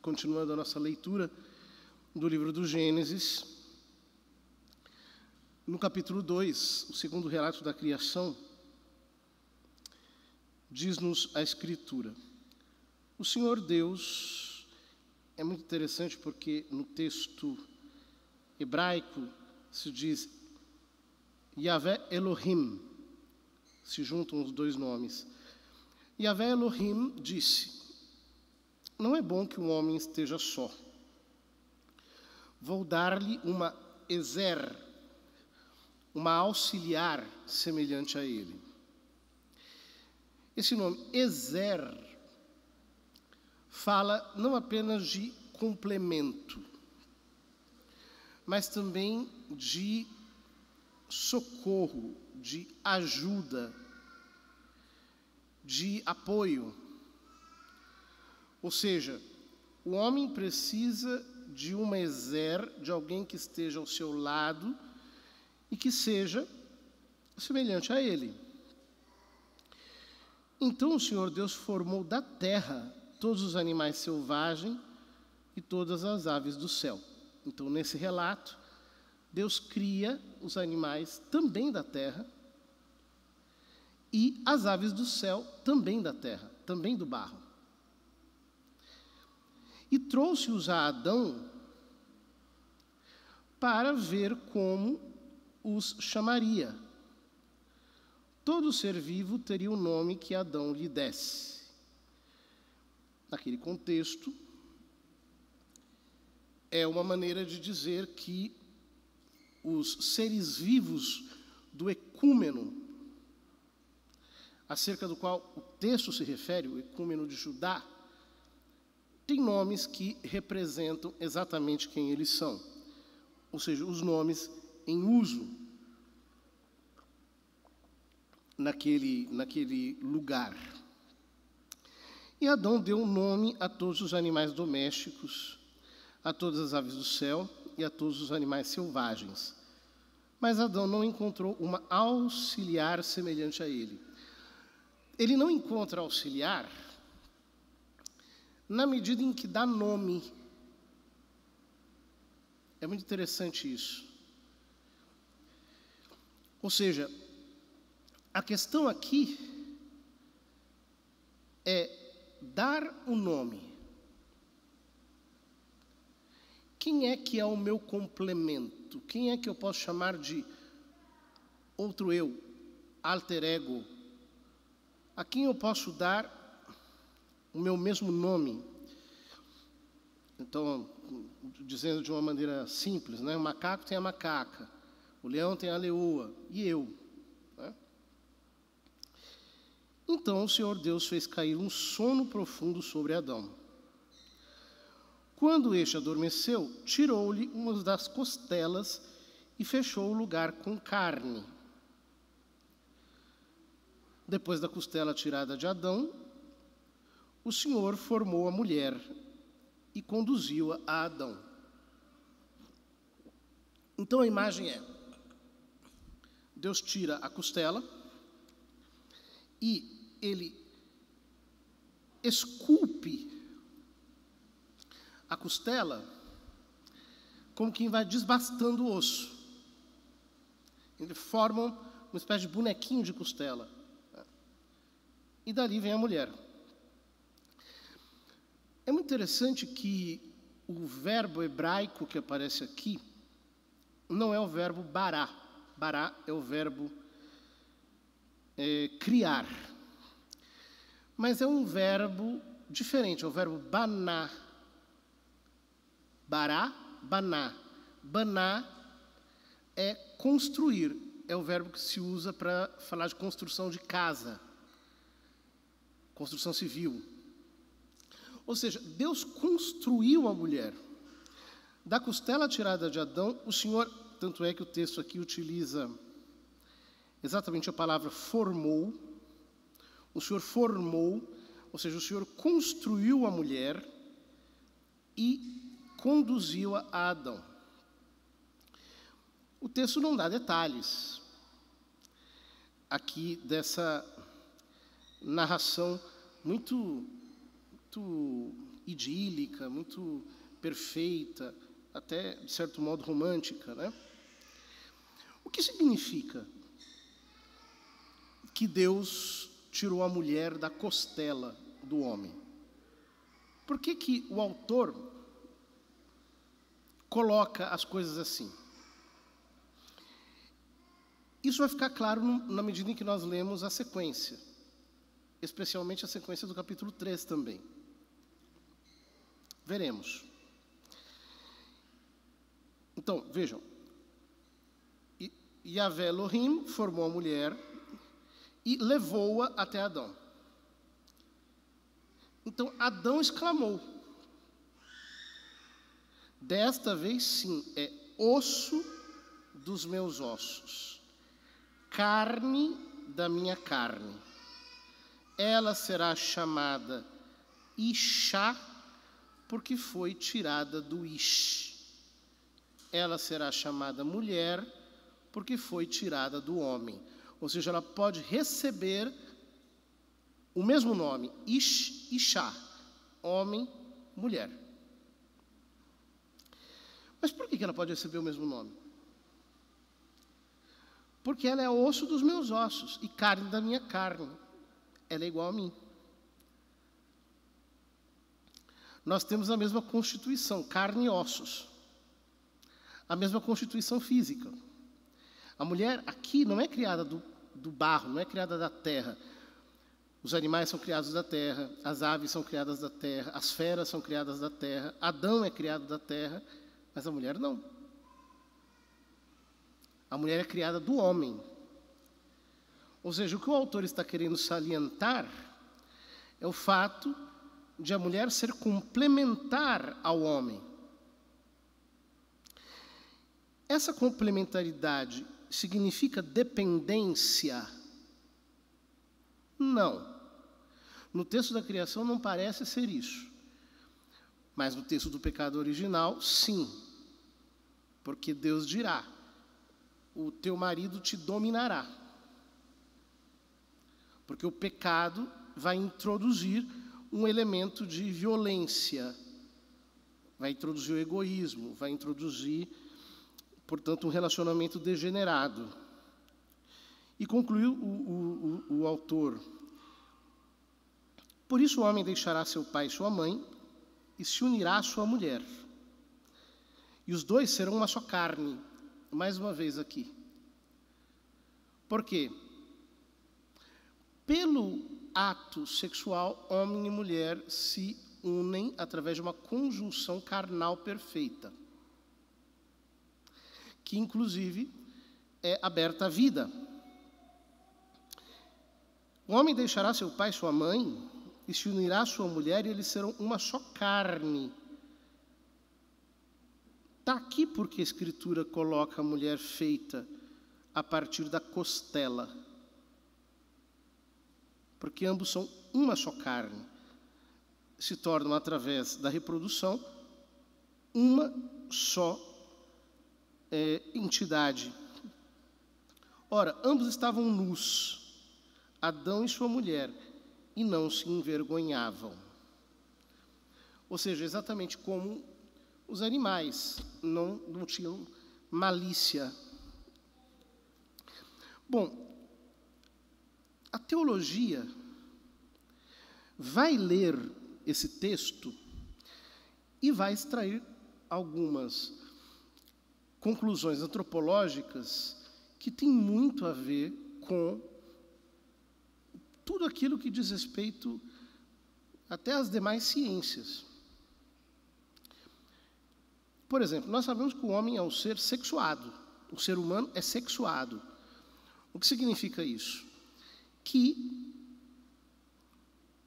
continuando a nossa leitura do livro do Gênesis, no capítulo 2, o segundo relato da criação, diz-nos a Escritura. O Senhor Deus, é muito interessante porque no texto hebraico se diz Yahvé Elohim, se juntam os dois nomes. Yahvé Elohim disse: não é bom que o homem esteja só. Vou dar-lhe uma ezer, uma auxiliar semelhante a ele. Esse nome, ezer, fala não apenas de complemento, mas também de socorro, de ajuda, de apoio. Ou seja, o homem precisa de uma ezer, de alguém que esteja ao seu lado e que seja semelhante a ele. Então o Senhor Deus formou da terra todos os animais selvagens e todas as aves do céu. Então, nesse relato, Deus cria os animais também da terra e as aves do céu também da terra, também do barro. E trouxe-os a Adão para ver como os chamaria. Todo ser vivo teria o nome que Adão lhe desse. Naquele contexto, é uma maneira de dizer que os seres vivos do ecúmeno, acerca do qual o texto se refere, o ecúmeno de Judá, tem nomes que representam exatamente quem eles são, ou seja, os nomes em uso naquele lugar. E Adão deu nome a todos os animais domésticos, a todas as aves do céu e a todos os animais selvagens. Mas Adão não encontrou uma auxiliar semelhante a ele. Ele não encontra auxiliar na medida em que dá nome. É muito interessante isso. Ou seja, a questão aqui é dar o nome. Quem é que é o meu complemento? Quem é que eu posso chamar de outro eu, alter ego? A quem eu posso dar o meu mesmo nome? Então, dizendo de uma maneira simples, né? O macaco tem a macaca, o leão tem a leoa, e eu. Né? Então o Senhor Deus fez cair um sono profundo sobre Adão. Quando este adormeceu, tirou-lhe uma das costelas e fechou o lugar com carne. Depois da costela tirada de Adão, o Senhor formou a mulher e conduziu-a a Adão. Então a imagem é: Deus tira a costela e ele esculpe a costela como quem vai desbastando o osso. Ele forma uma espécie de bonequinho de costela. E dali vem a mulher. É muito interessante que o verbo hebraico que aparece aqui não é o verbo bará. Bará é o verbo criar. Mas é um verbo diferente, é o verbo baná. Bará, baná. Baná é construir, é o verbo que se usa para falar de construção de casa, construção civil. Ou seja, Deus construiu a mulher. Da costela tirada de Adão, o Senhor, tanto é que o texto aqui utiliza exatamente a palavra formou. O Senhor formou, ou seja, o Senhor construiu a mulher e conduziu-a a Adão. O texto não dá detalhes aqui dessa narração muito idílica, muito perfeita, até, de certo modo, romântica, né? O que significa que Deus tirou a mulher da costela do homem? Por que o autor coloca as coisas assim? Isso vai ficar claro na medida em que nós lemos a sequência, especialmente a sequência do capítulo 3 também. Veremos. Então, vejam. Yahvé Elohim formou a mulher e levou-a até Adão. Então, Adão exclamou. Desta vez, sim, é osso dos meus ossos, carne da minha carne. Ela será chamada Ishá, porque foi tirada do Ish. Ela será chamada mulher, porque foi tirada do homem. Ou seja, ela pode receber o mesmo nome, Ish, Ishá, homem, mulher. Mas por que ela pode receber o mesmo nome? Porque ela é osso dos meus ossos e carne da minha carne. Ela é igual a mim. Nós temos a mesma constituição, carne e ossos. A mesma constituição física. A mulher aqui não é criada do barro, não é criada da terra. Os animais são criados da terra, as aves são criadas da terra, as feras são criadas da terra, Adão é criado da terra, mas a mulher não. A mulher é criada do homem. Ou seja, o que o autor está querendo salientar é o fato de a mulher ser complementar ao homem. Essa complementaridade significa dependência? Não. No texto da criação não parece ser isso. Mas no texto do pecado original, sim. Porque Deus dirá: o teu marido te dominará. Porque o pecado vai introduzir um elemento de violência. Vai introduzir o egoísmo, vai introduzir, portanto, um relacionamento degenerado. E concluiu o autor: por isso o homem deixará seu pai e sua mãe e se unirá à sua mulher. E os dois serão uma só carne. Mais uma vez aqui. Por quê? Pelo ato sexual, homem e mulher se unem através de uma conjunção carnal perfeita, que inclusive é aberta à vida. O homem deixará seu pai e sua mãe e se unirá à sua mulher e eles serão uma só carne. Está aqui porque a Escritura coloca a mulher feita a partir da costela. Porque ambos são uma só carne. Se tornam, através da reprodução, uma só entidade. Ora, ambos estavam nus, Adão e sua mulher, e não se envergonhavam. Ou seja, exatamente como os animais não tinham malícia. Bom, a teologia vai ler esse texto e vai extrair algumas conclusões antropológicas que têm muito a ver com tudo aquilo que diz respeito até às demais ciências. Por exemplo, nós sabemos que o homem é um ser sexuado. O ser humano é sexuado. O que significa isso? Que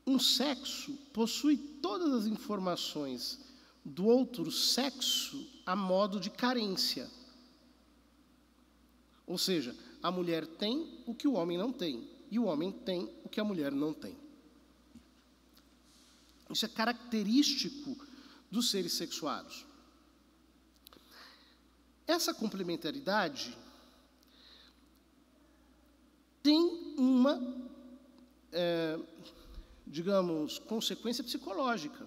um sexo possui todas as informações do outro sexo a modo de carência. Ou seja, a mulher tem o que o homem não tem, e o homem tem o que a mulher não tem. Isso é característico dos seres sexuados. Essa complementaridade tem uma, digamos, consequência psicológica.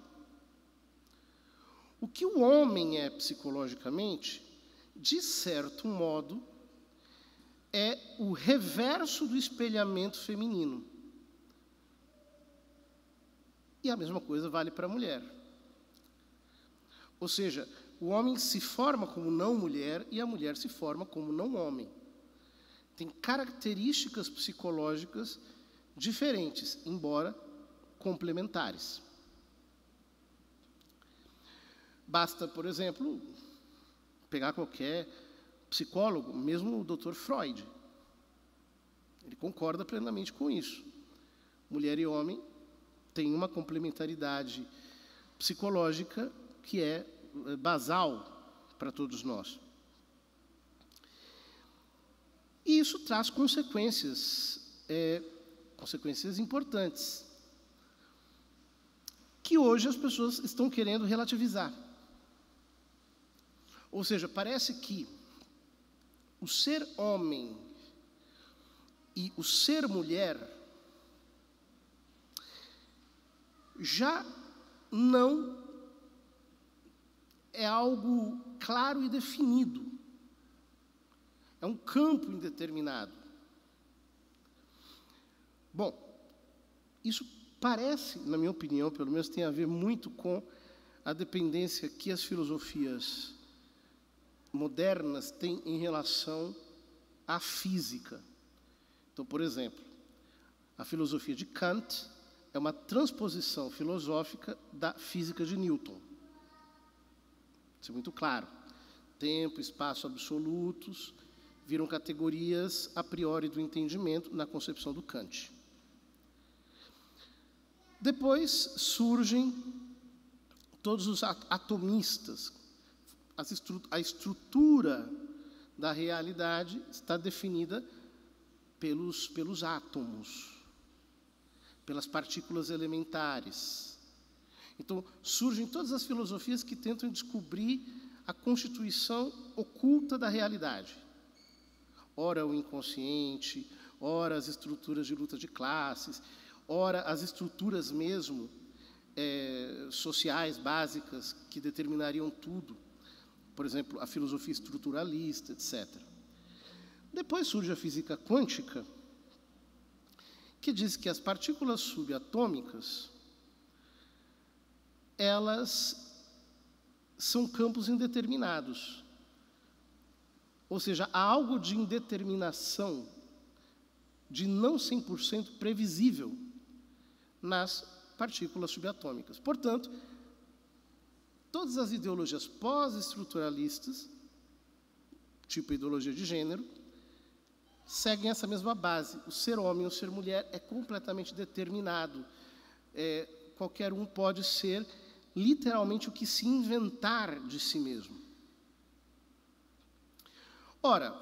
O que o homem é psicologicamente, de certo modo, é o reverso do espelhamento feminino. E a mesma coisa vale para a mulher. Ou seja, o homem se forma como não mulher e a mulher se forma como não homem. Tem características psicológicas diferentes, embora complementares. Basta, por exemplo, pegar qualquer psicólogo, mesmo o Dr. Freud. Ele concorda plenamente com isso. Mulher e homem têm uma complementaridade psicológica que é basal para todos nós. E isso traz consequências importantes, que hoje as pessoas estão querendo relativizar. Ou seja, parece que o ser homem e o ser mulher já não é algo claro e definido. É um campo indeterminado. Bom, isso parece, na minha opinião, pelo menos tem a ver muito com a dependência que as filosofias modernas têm em relação à física. Então, por exemplo, a filosofia de Kant é uma transposição filosófica da física de Newton. Isso é muito claro. Tempo, espaço absolutos viram categorias a priori do entendimento na concepção do Kant. Depois surgem todos os atomistas. A estrutura da realidade está definida pelos átomos, pelas partículas elementares. Então, surgem todas as filosofias que tentam descobrir a constituição oculta da realidade. Ora o inconsciente, ora as estruturas de luta de classes, ora as estruturas mesmo sociais básicas que determinariam tudo. Por exemplo, a filosofia estruturalista, etc. Depois surge a física quântica, que diz que as partículas subatômicas, elas são campos indeterminados. Ou seja, há algo de indeterminação, de não 100% previsível nas partículas subatômicas. Portanto, todas as ideologias pós-estruturalistas, tipo a ideologia de gênero, seguem essa mesma base. O ser homem, o ser mulher é completamente determinado. Qualquer um pode ser literalmente o que se inventar de si mesmo. Ora,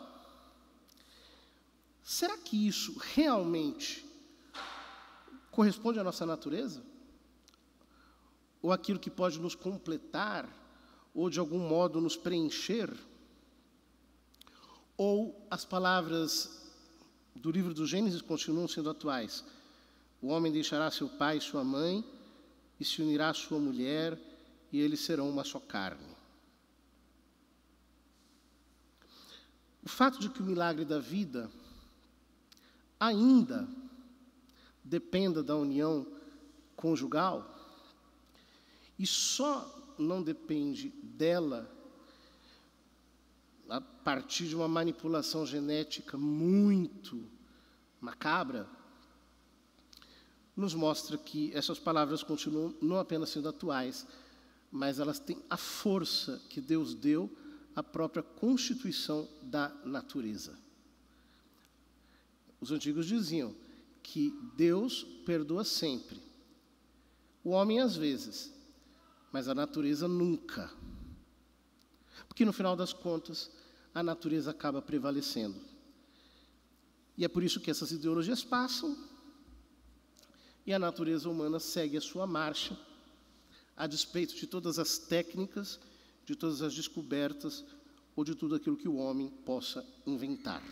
será que isso realmente corresponde à nossa natureza? Ou aquilo que pode nos completar, ou de algum modo nos preencher? Ou as palavras do livro do Gênesis continuam sendo atuais? O homem deixará seu pai e sua mãe, e se unirá à sua mulher, e eles serão uma só carne. O fato de que o milagre da vida ainda dependa da união conjugal, e só não depende dela a partir de uma manipulação genética muito macabra, nos mostra que essas palavras continuam não apenas sendo atuais, mas elas têm a força que Deus deu à própria constituição da natureza. Os antigos diziam que Deus perdoa sempre, o homem às vezes, mas a natureza nunca. Porque no final das contas, a natureza acaba prevalecendo. E é por isso que essas ideologias passam e a natureza humana segue a sua marcha, a despeito de todas as técnicas, de todas as descobertas ou de tudo aquilo que o homem possa inventar.